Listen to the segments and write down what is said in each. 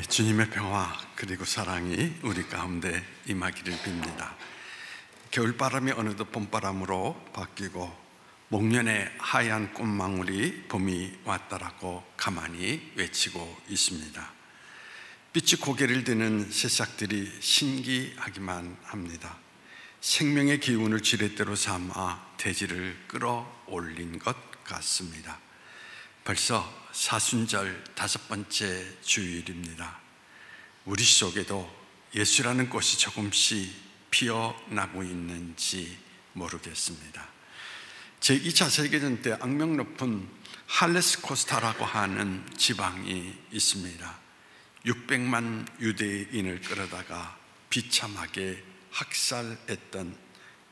주님의 평화 그리고 사랑이 우리 가운데 임하기를 빕니다. 겨울바람이 어느덧 봄바람으로 바뀌고 목련의 하얀 꽃망울이 봄이 왔다라고 가만히 외치고 있습니다. 빛이 고개를 드는 새싹들이 신기하기만 합니다. 생명의 기운을 지렛대로 삼아 대지를 끌어올린 것 같습니다. 벌써 사순절 5번째 주일입니다. 우리 속에도 예수라는 꽃이 조금씩 피어나고 있는지 모르겠습니다. 제2차 세계전 때 악명 높은 할레스 코스타라고 하는 지방이 있습니다. 600만 유대인을 끌어다가 비참하게 학살했던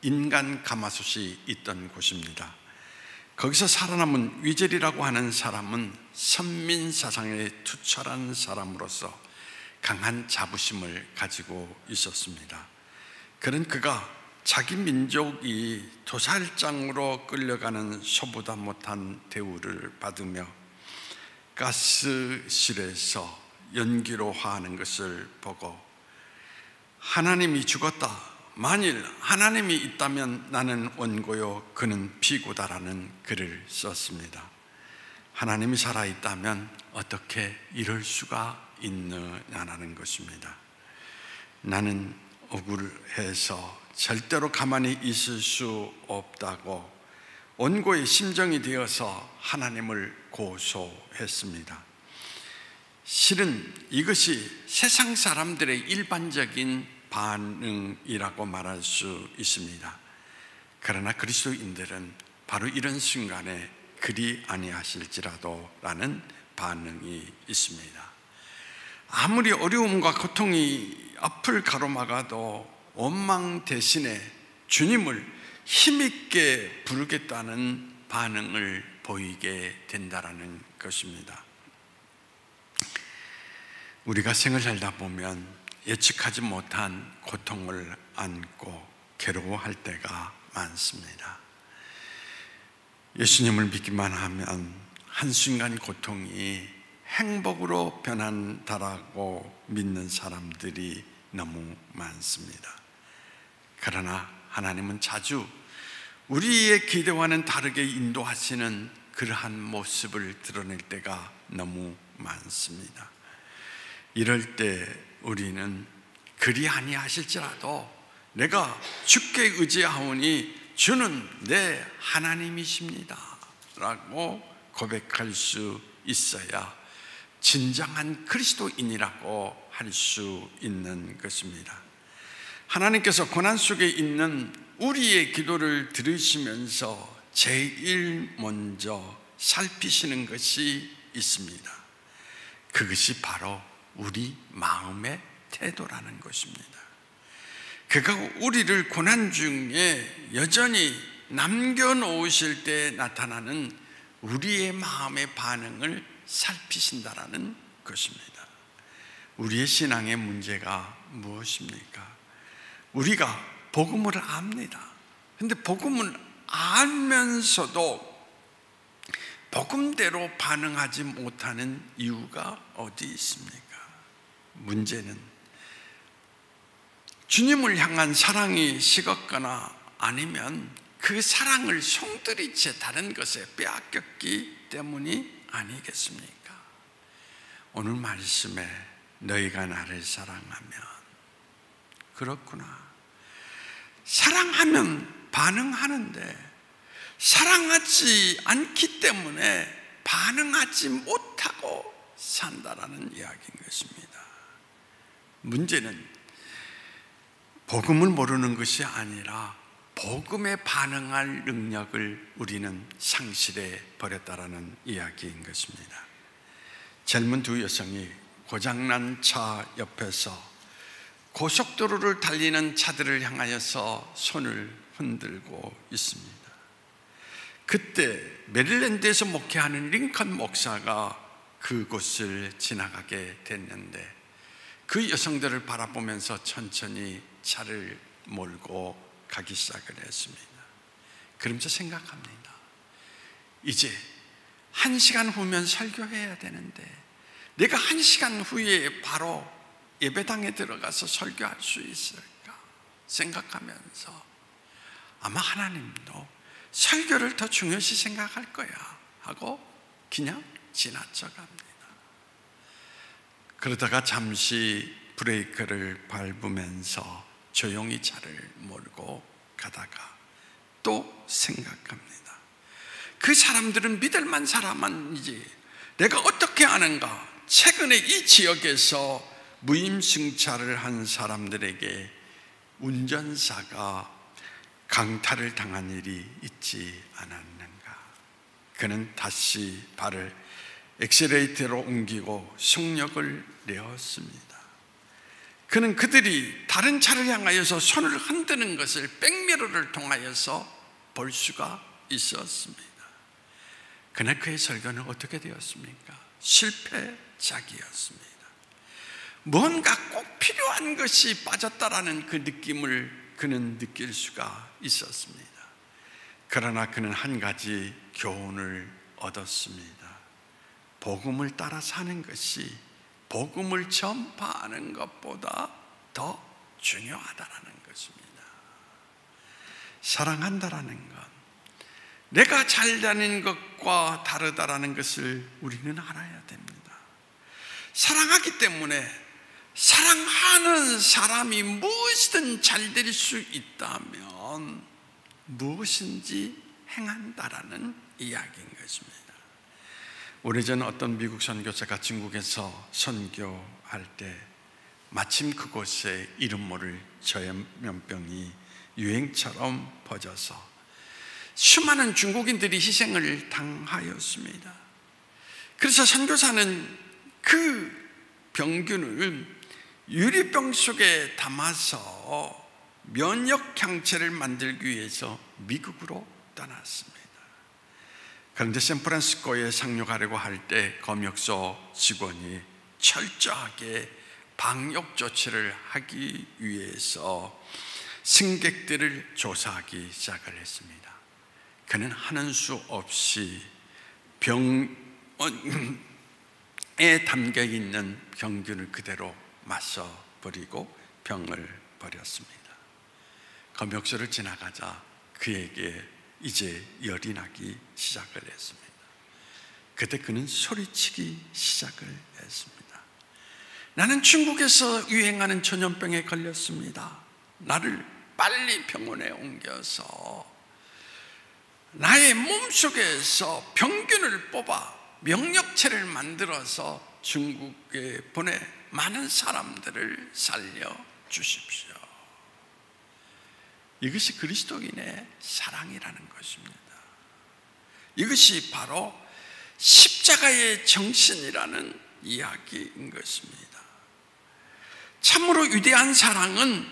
인간 가마솥이 있던 곳입니다. 거기서 살아남은 위젤이라고 하는 사람은 선민사상에 투철한 사람으로서 강한 자부심을 가지고 있었습니다. 그런 그가 자기 민족이 도살장으로 끌려가는 소보다 못한 대우를 받으며 가스실에서 연기로 화하는 것을 보고 하나님이 죽었다, 만일 하나님이 있다면 나는 원고요 그는 피고다라는 글을 썼습니다. 하나님이 살아있다면 어떻게 이럴 수가 있느냐는 것입니다. 나는 억울해서 절대로 가만히 있을 수 없다고 원고의 심정이 되어서 하나님을 고소했습니다. 실은 이것이 세상 사람들의 일반적인 반응이라고 말할 수 있습니다. 그러나 그리스도인들은 바로 이런 순간에 그리 아니하실지라도 라는 반응이 있습니다. 아무리 어려움과 고통이 앞을 가로막아도 원망 대신에 주님을 힘있게 부르겠다는 반응을 보이게 된다는 것입니다. 우리가 생을 살다 보면 예측하지 못한 고통을 안고 괴로워할 때가 많습니다. 예수님을 믿기만 하면 한순간 고통이 행복으로 변한다라고 믿는 사람들이 너무 많습니다. 그러나 하나님은 자주 우리의 기대와는 다르게 인도하시는 그러한 모습을 드러낼 때가 너무 많습니다. 이럴 때 우리는 그리 아니하실지라도 내가 주께 의지하오니 주는 내 하나님이십니다 라고 고백할 수 있어야 진정한 그리스도인이라고 할 수 있는 것입니다. 하나님께서 고난 속에 있는 우리의 기도를 들으시면서 제일 먼저 살피시는 것이 있습니다. 그것이 바로 우리 마음의 태도라는 것입니다. 그가 우리를 고난 중에 여전히 남겨놓으실 때 나타나는 우리의 마음의 반응을 살피신다라는 것입니다. 우리의 신앙의 문제가 무엇입니까? 우리가 복음을 압니다. 그런데 복음을 알면서도 복음대로 반응하지 못하는 이유가 어디 있습니까? 문제는 주님을 향한 사랑이 식었거나 아니면 그 사랑을 송두리째 다른 것에 빼앗겼기 때문이 아니겠습니까? 오늘 말씀에 너희가 나를 사랑하면, 그렇구나, 사랑하면 반응하는데 사랑하지 않기 때문에 반응하지 못하고 산다라는 이야기인 것입니다. 문제는 복음을 모르는 것이 아니라 복음에 반응할 능력을 우리는 상실해 버렸다라는 이야기인 것입니다. 젊은 두 여성이 고장난 차 옆에서 고속도로를 달리는 차들을 향하여서 손을 흔들고 있습니다. 그때 메릴랜드에서 목회하는 링컨 목사가 그곳을 지나가게 됐는데 그 여성들을 바라보면서 천천히 차를 몰고 가기 시작을 했습니다. 그러면서 생각합니다. 이제 1시간 후면 설교해야 되는데 내가 1시간 후에 바로 예배당에 들어가서 설교할 수 있을까 생각하면서 아마 하나님도 설교를 더 중요시 생각할 거야 하고 그냥 지나쳐 갑니다. 그러다가 잠시 브레이크를 밟으면서 조용히 차를 몰고 가다가 또 생각합니다. 그 사람들은 믿을만 사람인지 내가 어떻게 아는가? 최근에 이 지역에서 무임승차를 한 사람들에게 운전사가 강탈을 당한 일이 있지 않았는가? 그는 다시 발을 엑셀레이터로 옮기고 속력을 내었습니다. 그는 그들이 다른 차를 향하여서 손을 흔드는 것을 백미러를 통하여서 볼 수가 있었습니다. 그날 그의 설교는 어떻게 되었습니까? 실패작이었습니다. 뭔가 꼭 필요한 것이 빠졌다라는 그 느낌을 그는 느낄 수가 있었습니다. 그러나 그는 한 가지 교훈을 얻었습니다. 복음을 따라 사는 것이 복음을 전파하는 것보다 더 중요하다라는 것입니다. 사랑한다라는 것, 내가 잘 되는 것과 다르다라는 것을 우리는 알아야 됩니다. 사랑하기 때문에 사랑하는 사람이 무엇이든 잘 될 수 있다면 무엇인지 행한다라는 이야기인 것입니다. 오래전 어떤 미국 선교사가 중국에서 선교할 때 마침 그곳에 이름 모를 전염병이 유행처럼 퍼져서 수많은 중국인들이 희생을 당하였습니다. 그래서 선교사는 그 병균을 유리병 속에 담아서 면역항체를 만들기 위해서 미국으로 떠났습니다. 그런데 샌프란시스코에 상륙하려고 할 때 검역소 직원이 철저하게 방역 조치를 하기 위해서 승객들을 조사하기 시작을 했습니다. 그는 하는 수 없이 병에 담겨있는 병균을 그대로 마셔버리고 병을 버렸습니다. 검역소를 지나가자 그에게 이제 열이 나기 시작을 했습니다. 그때 그는 소리치기 시작을 했습니다. 나는 중국에서 유행하는 전염병에 걸렸습니다. 나를 빨리 병원에 옮겨서 나의 몸속에서 병균을 뽑아 면역체를 만들어서 중국에 보내 많은 사람들을 살려주십시오. 이것이 그리스도인의 사랑이라는 것입니다. 이것이 바로 십자가의 정신이라는 이야기인 것입니다. 참으로 위대한 사랑은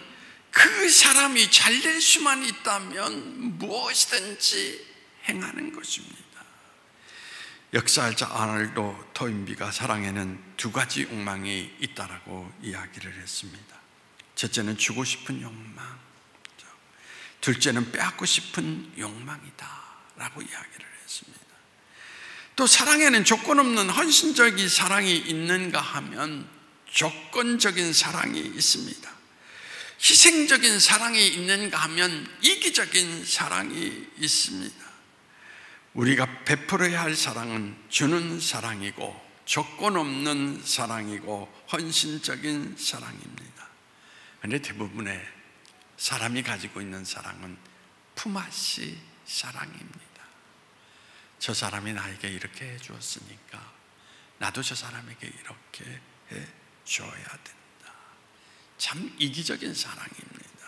그 사람이 잘 될 수만 있다면 무엇이든지 행하는 것입니다. 역사학자 아놀드 토인비가 사랑에는 두 가지 욕망이 있다라고 이야기를 했습니다. 첫째는 주고 싶은 욕망, 둘째는 빼앗고 싶은 욕망이다 라고 이야기를 했습니다. 또 사랑에는 조건 없는 헌신적인 사랑이 있는가 하면 조건적인 사랑이 있습니다. 희생적인 사랑이 있는가 하면 이기적인 사랑이 있습니다. 우리가 베풀어야 할 사랑은 주는 사랑이고 조건 없는 사랑이고 헌신적인 사랑입니다. 그런데 대부분의 사람이 가지고 있는 사랑은 품앗이 사랑입니다. 저 사람이 나에게 이렇게 해주었으니까 나도 저 사람에게 이렇게 해줘야 된다. 참 이기적인 사랑입니다.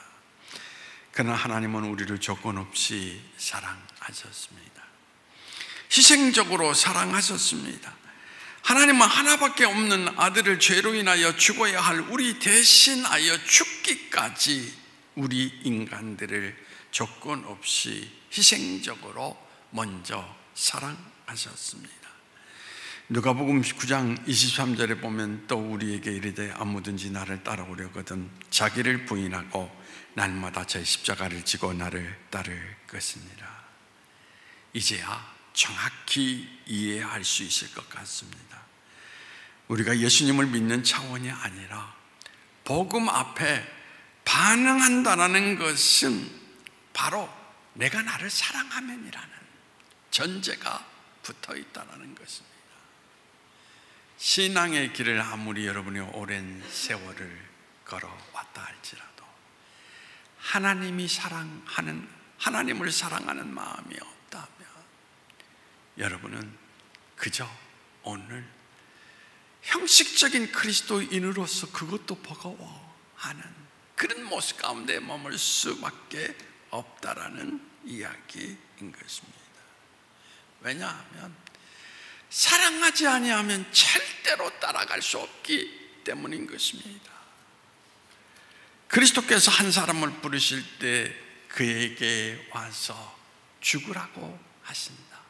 그러나 하나님은 우리를 조건 없이 사랑하셨습니다. 희생적으로 사랑하셨습니다. 하나님은 하나밖에 없는 아들을 죄로 인하여 죽어야 할 우리 대신하여 죽기까지 우리 인간들을 조건 없이 희생적으로 먼저 사랑하셨습니다. 누가복음 9장 23절에 보면 또 우리에게 이르되 아무든지 나를 따라오려거든 자기를 부인하고 날마다 제 십자가를 지고 나를 따를 것이니라. 이제야 정확히 이해할 수 있을 것 같습니다. 우리가 예수님을 믿는 차원이 아니라 복음 앞에 반응한다는 것은 바로 내가 나를 사랑하면이라는 전제가 붙어 있다는 것입니다. 신앙의 길을 아무리 여러분이 오랜 세월을 걸어왔다 할지라도 하나님을 사랑하는 마음이 없다면 여러분은 그저 오늘 형식적인 그리스도인으로서 그것도 버거워하는 그런 모습 가운데 머물 수밖에 없다라는 이야기인 것입니다. 왜냐하면 사랑하지 아니하면 절대로 따라갈 수 없기 때문인 것입니다. 그리스도께서 한 사람을 부르실 때 그에게 와서 죽으라고 하신다.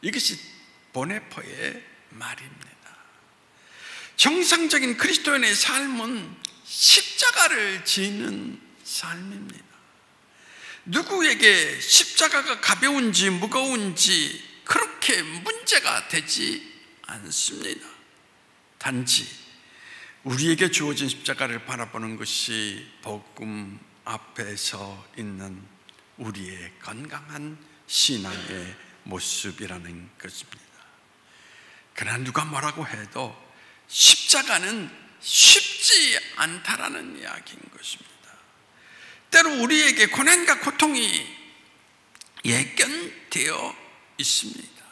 이것이 보네포의 말입니다. 정상적인 그리스도인의 삶은 십자가를 지는 삶입니다. 누구에게 십자가가 가벼운지 무거운지 그렇게 문제가 되지 않습니다. 단지 우리에게 주어진 십자가를 바라보는 것이 복음 앞에서 있는 우리의 건강한 신앙의 모습이라는 것입니다. 그러나 누가 뭐라고 해도 십자가는 쉽지 않다라는 이야기인 것입니다. 때로 우리에게 고난과 고통이 예견되어 있습니다.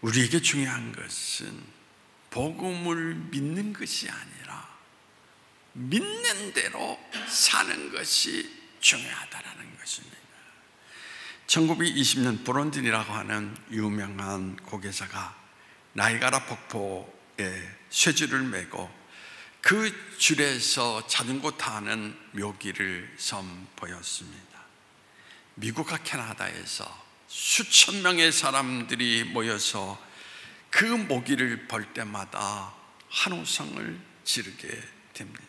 우리에게 중요한 것은 복음을 믿는 것이 아니라 믿는 대로 사는 것이 중요하다는 것입니다. 1920년 브론딘이라고 하는 유명한 고개사가 나이가라 폭포에 쇠줄을 메고 그 줄에서 자전거 타는 묘기를 선보였습니다. 미국과 캐나다에서 수천 명의 사람들이 모여서 그 모기를 볼 때마다 환호성을 지르게 됩니다.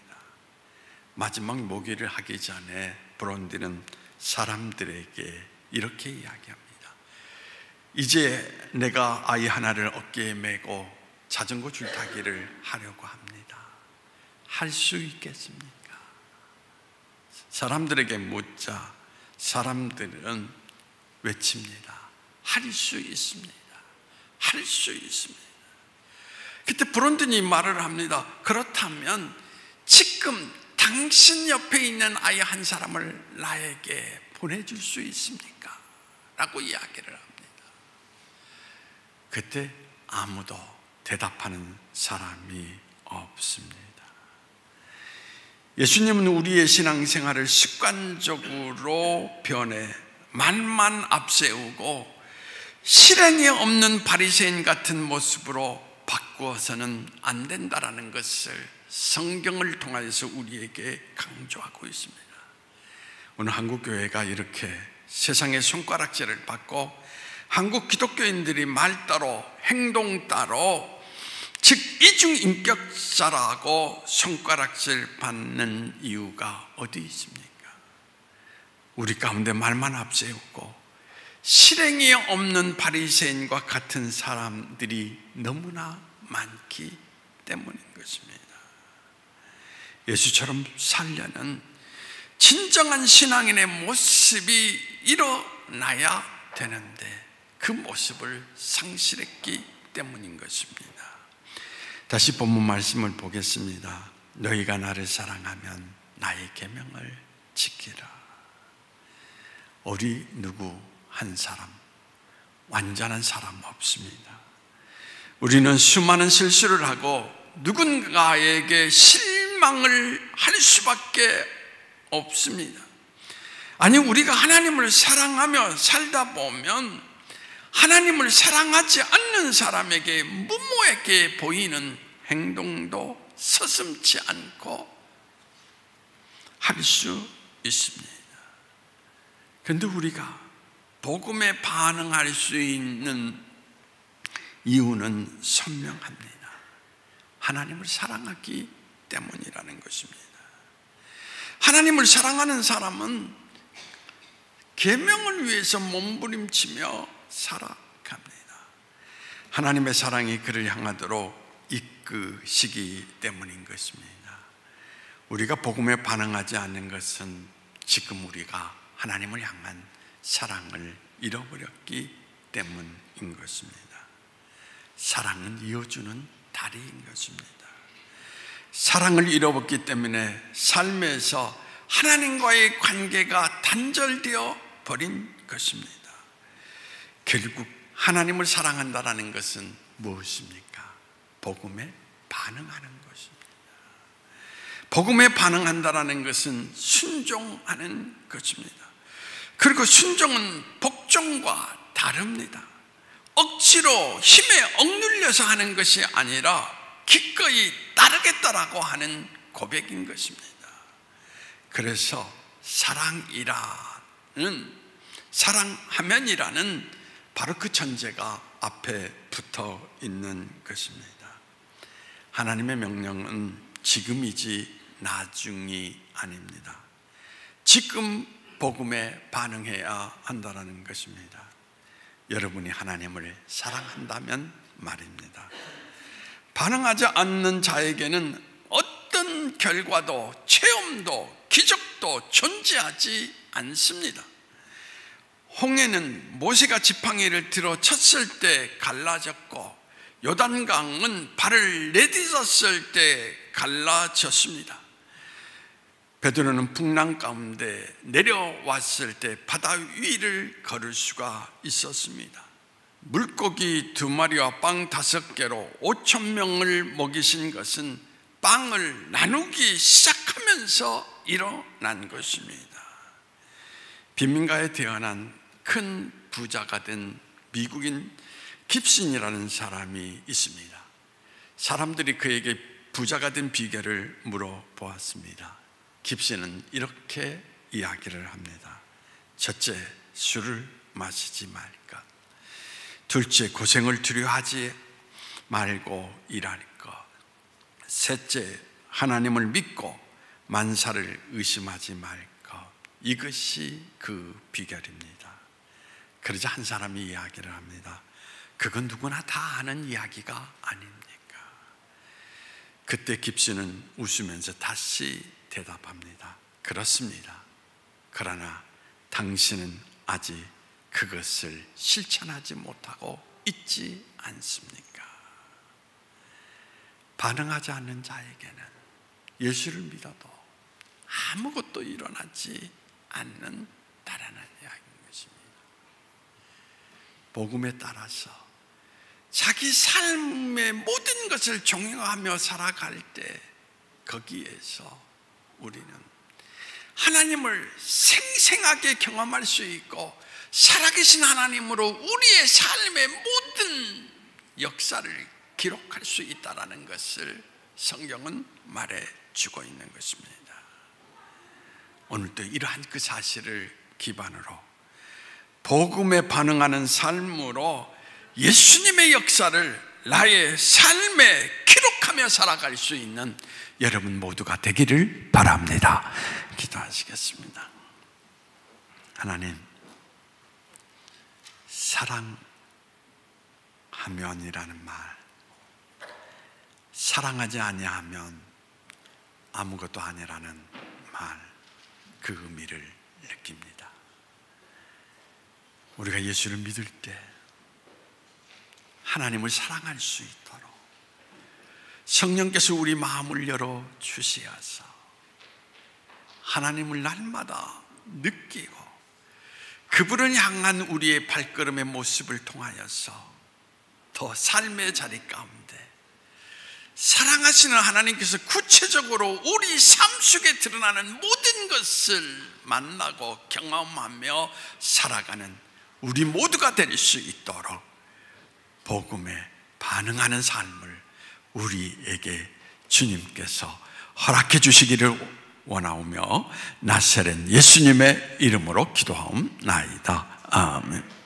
마지막 모기를 하기 전에 브론딘은 사람들에게 이렇게 이야기합니다. 이제 내가 아이 하나를 어깨에 메고 자전거 줄타기를 하려고 합니다. 할 수 있겠습니까? 사람들에게 묻자 사람들은 외칩니다. 할 수 있습니다. 할 수 있습니다. 그때 브론든이 말을 합니다. 그렇다면 지금 당신 옆에 있는 아이 한 사람을 나에게 보내줄 수 있습니까? 라고 이야기를 합니다. 그때 아무도 대답하는 사람이 없습니다. 예수님은 우리의 신앙생활을 습관적으로 변해 말만 앞세우고 실행이 없는 바리새인 같은 모습으로 바꾸어서는 안 된다라는 것을 성경을 통해서 우리에게 강조하고 있습니다. 오늘 한국교회가 이렇게 세상의 손가락질을 받고 한국 기독교인들이 말 따로 행동 따로 즉 이중인격자라고 손가락질 받는 이유가 어디 있습니까? 우리 가운데 말만 앞세우고 실행이 없는 바리새인과 같은 사람들이 너무나 많기 때문인 것입니다. 예수처럼 살려는 진정한 신앙인의 모습이 일어나야 되는데 그 모습을 상실했기 때문인 것입니다. 다시 본문 말씀을 보겠습니다. 너희가 나를 사랑하면 나의 계명을 지키라. 우리 누구 한 사람 완전한 사람 없습니다. 우리는 수많은 실수를 하고 누군가에게 실망을 할 수밖에 없습니다. 아니 우리가 하나님을 사랑하며 살다 보면 하나님을 사랑하지 않는 사람에게 무모하게 보이는 행동도 서슴지 않고 할 수 있습니다. 그런데 우리가 복음에 반응할 수 있는 이유는 선명합니다. 하나님을 사랑하기 때문이라는 것입니다. 하나님을 사랑하는 사람은 계명을 위해서 몸부림치며 살아갑니다. 하나님의 사랑이 그를 향하도록 이끄시기 때문인 것입니다. 우리가 복음에 반응하지 않는 것은 지금 우리가 하나님을 향한 사랑을 잃어버렸기 때문인 것입니다. 사랑은 이어주는 다리인 것입니다. 사랑을 잃어버렸기 때문에 삶에서 하나님과의 관계가 단절되어 버린 것입니다. 결국 하나님을 사랑한다는 것은 무엇입니까? 복음에 반응하는 것입니다. 복음에 반응한다는 것은 순종하는 것입니다. 그리고 순종은 복종과 다릅니다. 억지로 힘에 억눌려서 하는 것이 아니라 기꺼이 따르겠다라고 하는 고백인 것입니다. 그래서 사랑하면이라는 바로 그 전제가 앞에 붙어 있는 것입니다. 하나님의 명령은 지금이지 나중이 아닙니다. 지금 복음에 반응해야 한다는 것입니다. 여러분이 하나님을 사랑한다면 말입니다. 반응하지 않는 자에게는 어떤 결과도 체험도 기적도 존재하지 않습니다. 홍해는 모세가 지팡이를 들어 쳤을 때 갈라졌고 요단강은 발을 내딛었을 때 갈라졌습니다. 베드로는 풍랑 가운데 내려왔을 때 바다 위를 걸을 수가 있었습니다. 물고기 2마리와 빵 5개로 5,000명을 먹이신 것은 빵을 나누기 시작하면서 일어난 것입니다. 빈민가에 태어난 큰 부자가 된 미국인 깁슨이라는 사람이 있습니다. 사람들이 그에게 부자가 된 비결을 물어보았습니다. 깁슨은 이렇게 이야기를 합니다. 첫째, 술을 마시지 말 것. 둘째, 고생을 두려워하지 말고 일할 것. 셋째, 하나님을 믿고 만사를 의심하지 말 것. 이것이 그 비결입니다. 그러자 한 사람이 이야기를 합니다. 그건 누구나 다 아는 이야기가 아닙니까? 그때 깁슨은 웃으면서 다시 대답합니다. 그렇습니다. 그러나 당신은 아직 그것을 실천하지 못하고 있지 않습니까? 반응하지 않는 자에게는 예수를 믿어도 아무것도 일어나지 않는다라는 이야기인 것입니다. 복음에 따라서 자기 삶의 모든 것을 종용하며 살아갈 때 거기에서 우리는 하나님을 생생하게 경험할 수 있고 살아계신 하나님으로 우리의 삶의 모든 역사를 기록할 수 있다는 것을 성경은 말해주고 있는 것입니다. 오늘도 이러한 그 사실을 기반으로 복음에 반응하는 삶으로 예수님의 역사를 나의 삶에 기록하며 살아갈 수 있는 여러분 모두가 되기를 바랍니다. 기도하시겠습니다. 하나님, 사랑하면이라는 말, 사랑하지 아니하면 아무것도 아니라는 말, 그 의미를 느낍니다. 우리가 예수를 믿을 때 하나님을 사랑할 수 있도록 성령께서 우리 마음을 열어 주시어서 하나님을 날마다 느끼고 그분을 향한 우리의 발걸음의 모습을 통하여서 더 삶의 자리 가운데 사랑하시는 하나님께서 구체적으로 우리 삶 속에 드러나는 모든 것을 만나고 경험하며 살아가는 우리 모두가 될 수 있도록 복음에 반응하는 삶을 우리에게 주님께서 허락해 주시기를 원하오며 나사렛 예수님의 이름으로 기도하옵나이다. 아멘.